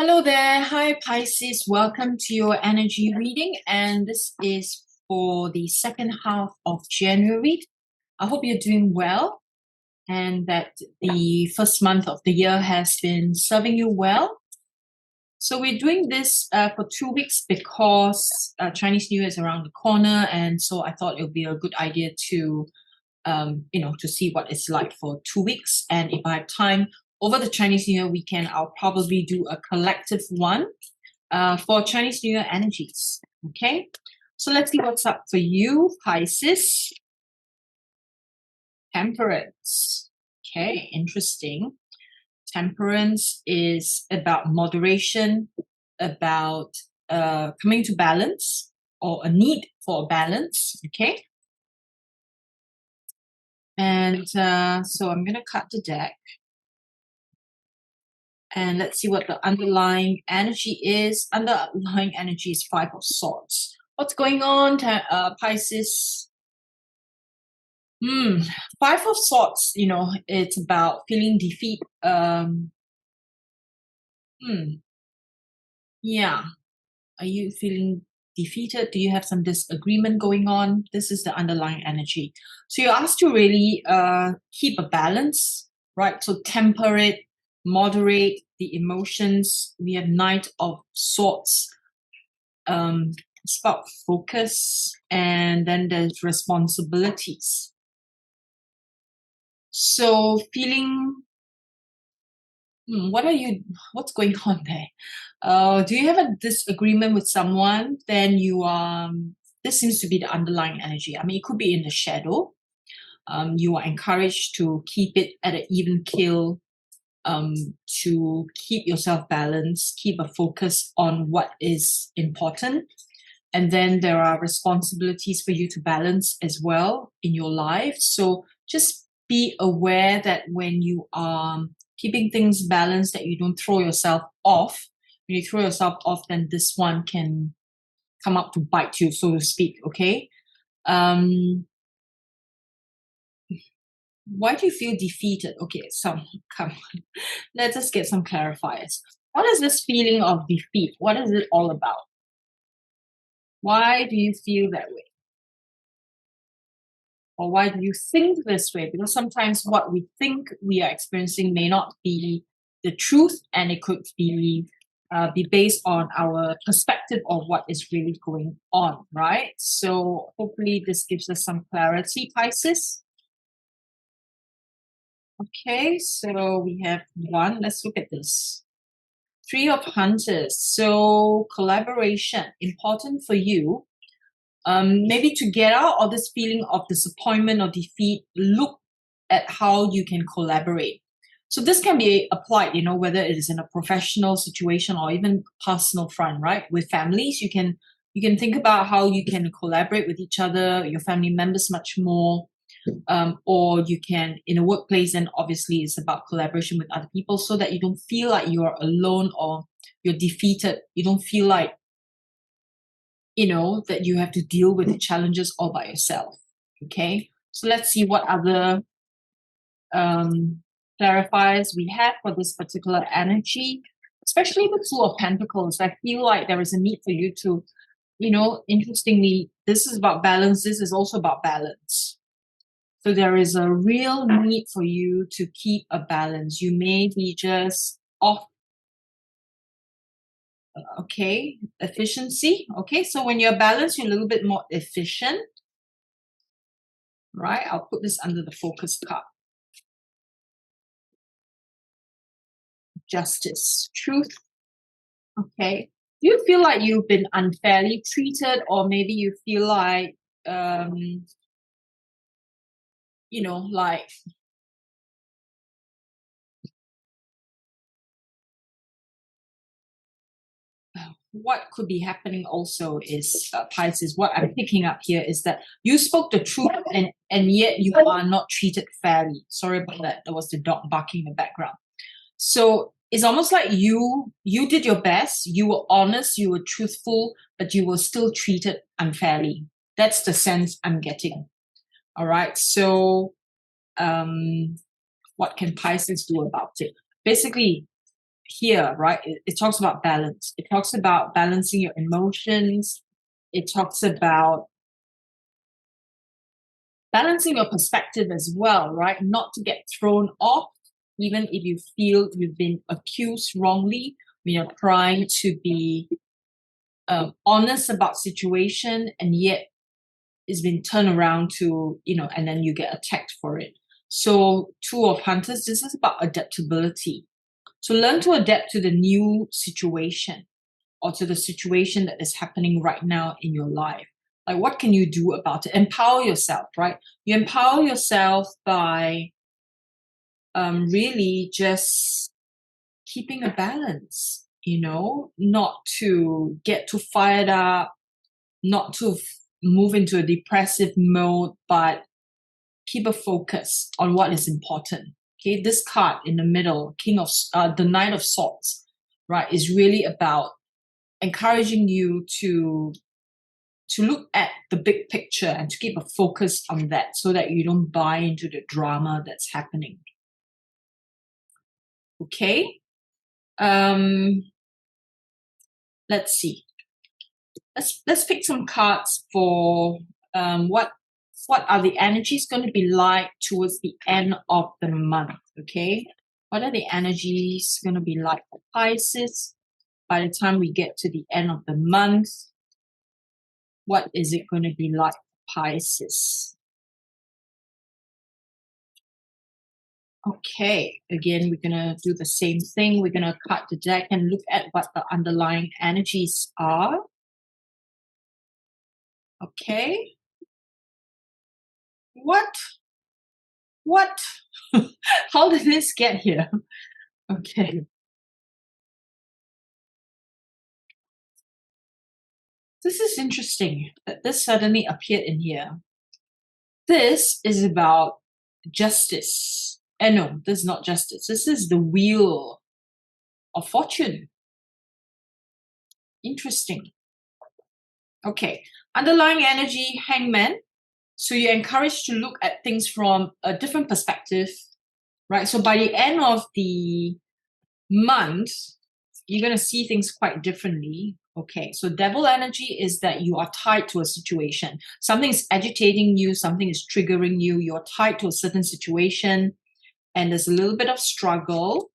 Hello there. Hi, Pisces. Welcome to your energy reading. And this is for the second half of January. I hope you're doing well and that the first month of the year has been serving you well. So we're doing this for 2 weeks because Chinese New Year is around the corner. And so I thought it would be a good idea to to see what it's like for 2 weeks. And if I have time over the Chinese New Year weekend, I'll probably do a collective one for Chinese New Year energies. Okay, so let's see what's up for you, Pisces. Temperance. Okay, interesting. Temperance is about moderation, about coming to balance or a need for a balance. Okay. And so I'm going to cut the deck. And let's see what the underlying energy is. Underlying energy is Five of Swords. What's going on, Pisces? Five of Swords, it's about feeling defeat. Yeah. Are you feeling defeated? Do you have some disagreement going on? This is the underlying energy. So you're asked to really keep a balance, right? So temper it, moderate the emotions. We have Knight of Swords. It's about focus, and then there's responsibilities. So feeling, what's going on there? Do you have a disagreement with someone? Then this seems to be the underlying energy. I mean, it could be in the shadow. You are encouraged to keep it at an even keel, to keep yourself balanced, keep a focus on what is important. And then there are responsibilities for you to balance as well in your life. So just be aware that when you are keeping things balanced, that you don't throw yourself off. When you throw yourself off, then this one can come up to bite you, so to speak, okay? Why do you feel defeated? Okay, come on. Let's just get some clarifiers. What is this feeling of defeat? What is it all about? Why do you feel that way? Or why do you think this way? Because sometimes what we think we are experiencing may not be the truth, and it could be based on our perspective of what is really going on, right? So hopefully this gives us some clarity, Pisces. Okay, so we have one. Let's look at this. Three of Hunters. So collaboration, important for you. Maybe to get out of this feeling of disappointment or defeat, look at how you can collaborate. So this can be applied, whether it is in a professional situation or even personal front, right? With families, you can think about how you can collaborate with each other, your family members much more. Or you can, in a workplace, and obviously it's about collaboration with other people, so that you don't feel like you're alone or you're defeated. You don't feel like that you have to deal with the challenges all by yourself. Okay, so let's see what other clarifiers we have for this particular energy, especially the Two of Pentacles. I feel like there is a need for you to, interestingly, this is about balance. This is also about balance. So there is a real need for you to keep a balance. You may be just off. Okay, efficiency. Okay, so when you're balanced, you're a little bit more efficient. Right, I'll put this under the focus card. Justice, truth. Okay, do you feel like you've been unfairly treated, or maybe you feel like, like what could be happening also is, Pisces, what I'm picking up here is that you spoke the truth and yet you are not treated fairly. Sorry about that. There was the dog barking in the background. So it's almost like you did your best, you were honest, you were truthful, but you were still treated unfairly. That's the sense I'm getting. All right. So what can Pisces do about it? Basically, here, right, it talks about balance. It talks about balancing your emotions. It talks about balancing your perspective as well, right? Not to get thrown off, even if you feel you've been accused wrongly, when you're trying to be honest about situation, and yet it's been turned around to, and then you get attacked for it. So Two of Hunters, this is about adaptability. So learn to adapt to the new situation, or to the situation that is happening right now in your life. Like, what can you do about it? Empower yourself, right? You empower yourself by really just keeping a balance, not to get too fired up, not to move into a depressive mode, but keep a focus on what is important. Okay, this card in the middle, the Knight of Swords, right, is really about encouraging you to look at the big picture and to keep a focus on that, so that you don't buy into the drama that's happening. Okay. Let's see. Let's pick some cards for what are the energies going to be like towards the end of the month. Okay, what are the energies going to be like for Pisces by the time we get to the end of the month? What is it going to be like for Pisces? Okay, again, we're going to do the same thing. We're going to cut the deck and look at what the underlying energies are. Okay. What? How did this get here? Okay. This is interesting that this suddenly appeared in here. This is about justice. No, this is not justice. This is the Wheel of Fortune. Interesting. Okay. Underlying energy, Hangman. So you're encouraged to look at things from a different perspective, right? So by the end of the month, you're going to see things quite differently. Okay, so Devil energy is that you are tied to a situation. Something is agitating you, something is triggering you, you're tied to a certain situation, and there's a little bit of struggle,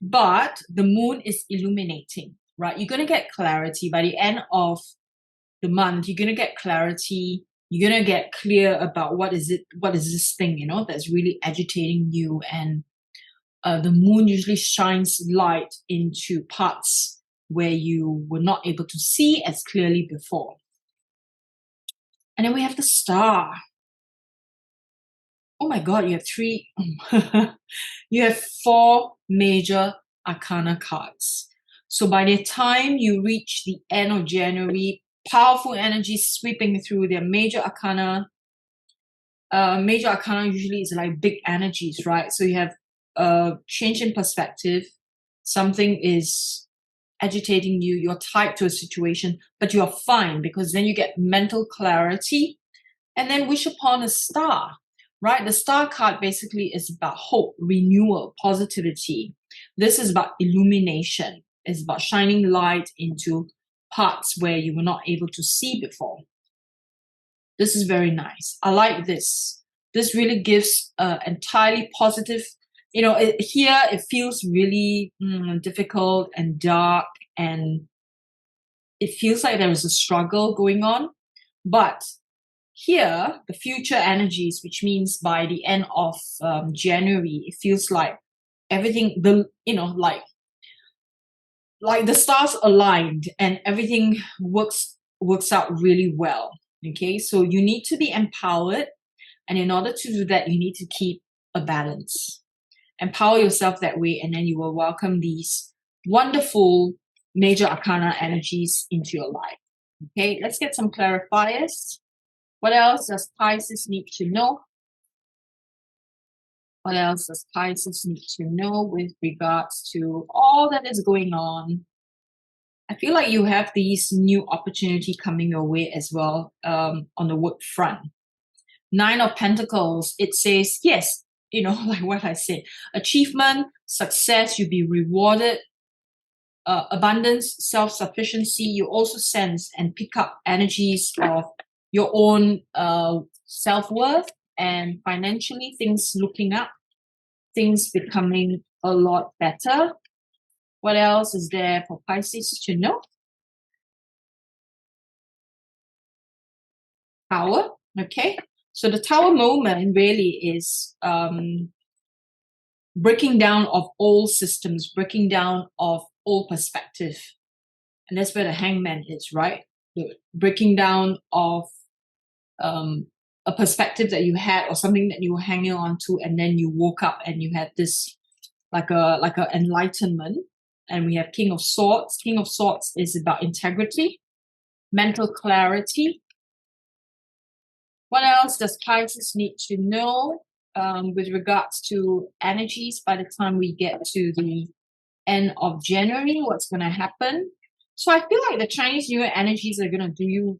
but the Moon is illuminating, right? You're going to get clarity by the end of the month. You're going to get clarity. You're going to get clear about what is this thing, that's really agitating you. And the Moon usually shines light into parts where you were not able to see as clearly before. And then we have the Star. Oh my God, you have three. You have 4 major arcana cards. So by the time you reach the end of January, powerful energy sweeping through their major arcana. Major arcana usually is like big energies, right? So you have a change in perspective. Something is agitating you. You're tied to a situation, but you're fine, because then you get mental clarity. And then wish upon a star, right? The Star card basically is about hope, renewal, positivity. This is about illumination. It's about shining light into parts where you were not able to see before. This is very nice. I like this. This really gives entirely positive, here it feels really difficult and dark, and it feels like there is a struggle going on. But here, the future energies, which means by the end of January, it feels like everything, like the stars aligned and everything works out really well. Okay, so you need to be empowered, and in order to do that, you need to keep a balance. Empower yourself that way, and then you will welcome these wonderful major arcana energies into your life. Okay, let's get some clarifiers. What else does Pisces need to know? What else does Pisces need to know with regards to all that is going on? I feel like you have these new opportunity coming your way as well on the work front. 9 of Pentacles, it says, yes, like what I said, achievement, success, you'll be rewarded, abundance, self-sufficiency. You also sense and pick up energies of your own self-worth, and financially, things looking up, things becoming a lot better. What else is there for Pisces to know? Tower, okay. So the Tower moment really is breaking down of old systems, breaking down of old perspective. And that's where the Hangman is, right? The breaking down of a perspective that you had, or something that you were hanging on to, and then you woke up and you had this like a enlightenment. And we have King of Swords. King of Swords is about integrity, mental clarity. What else does Pisces need to know with regards to energies by the time we get to the end of January? What's going to happen? So I feel like the Chinese New Year energies are going to do you,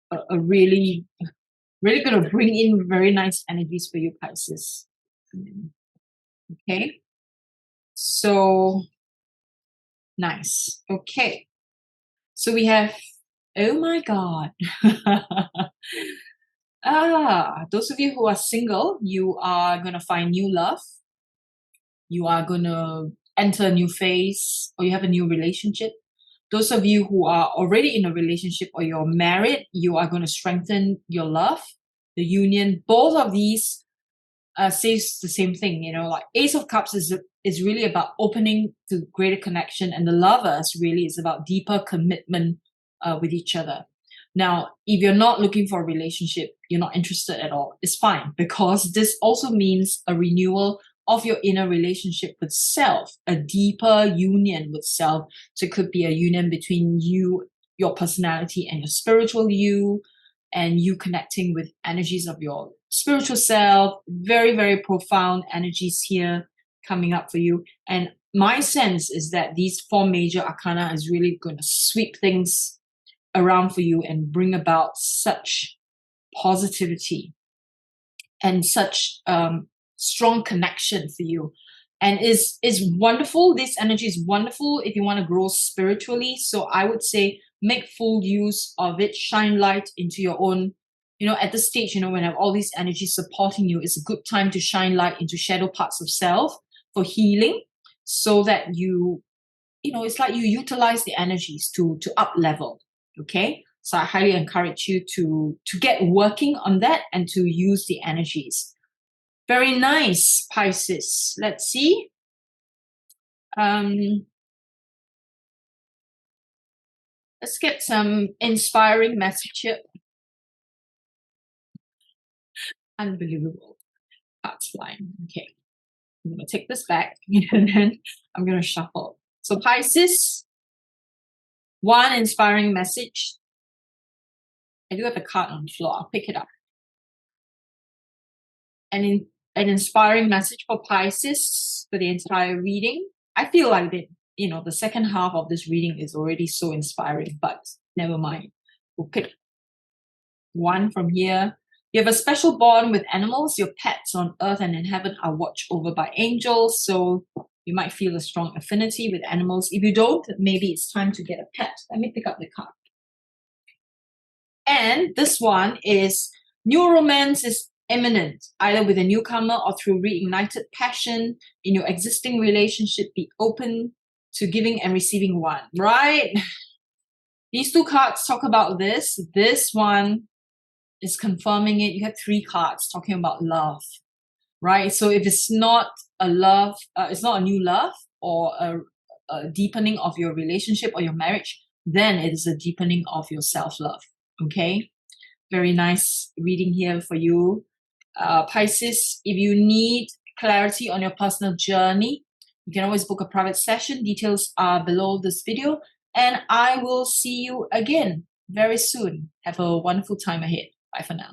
a really, really going to bring in very nice energies for you, Pisces. Okay. So nice. Okay. So we have, oh my God. Those of you who are single, you are going to find new love. You are going to enter a new phase, or you have a new relationship. Those of you who are already in a relationship or you're married, you are going to strengthen your love, the union. Both of these says the same thing, like Ace of Cups is really about opening to greater connection, and the Lovers really is about deeper commitment with each other. Now, if you're not looking for a relationship, you're not interested at all, it's fine, because this also means a renewal of your inner relationship with self, a deeper union with self. So it could be a union between you, your personality, and your spiritual you, and you connecting with energies of your spiritual self. Very, very profound energies here coming up for you. And my sense is that these 4 major arcana is really going to sweep things around for you and bring about such positivity and such strong connection for you. And is wonderful. This energy is wonderful if you want to grow spiritually. So I would say make full use of it. Shine light into your own, at this stage, when you have all these energies supporting you, it's a good time to shine light into shadow parts of self for healing, so that it's like you utilize the energies to up level. Okay. So I highly encourage you to get working on that and to use the energies. Very nice, Pisces. Let's see. Let's get some inspiring message here. Unbelievable. Cards flying. Okay. I'm going to take this back and then I'm going to shuffle. So Pisces, one inspiring message. I do have a card on the floor. I'll pick it up. An inspiring message for Pisces for the entire reading. I feel like the second half of this reading is already so inspiring, but never mind. We'll pick one from here. You have a special bond with animals. Your pets on earth and in heaven are watched over by angels. So you might feel a strong affinity with animals. If you don't, maybe it's time to get a pet. Let me pick up the card. And this one is new romance is imminent, either with a newcomer or through reignited passion in your existing relationship. Be open to giving and receiving one, right? These 2 cards talk about this. This one is confirming it. You have 3 cards talking about love, right? So if it's not a love, it's not a new love or a deepening of your relationship or your marriage, then it is a deepening of your self-love. Okay, very nice reading here for you, Pisces. If you need clarity on your personal journey, you can always book a private session. Details are below this video, and I will see you again very soon. Have a wonderful time ahead. Bye for now.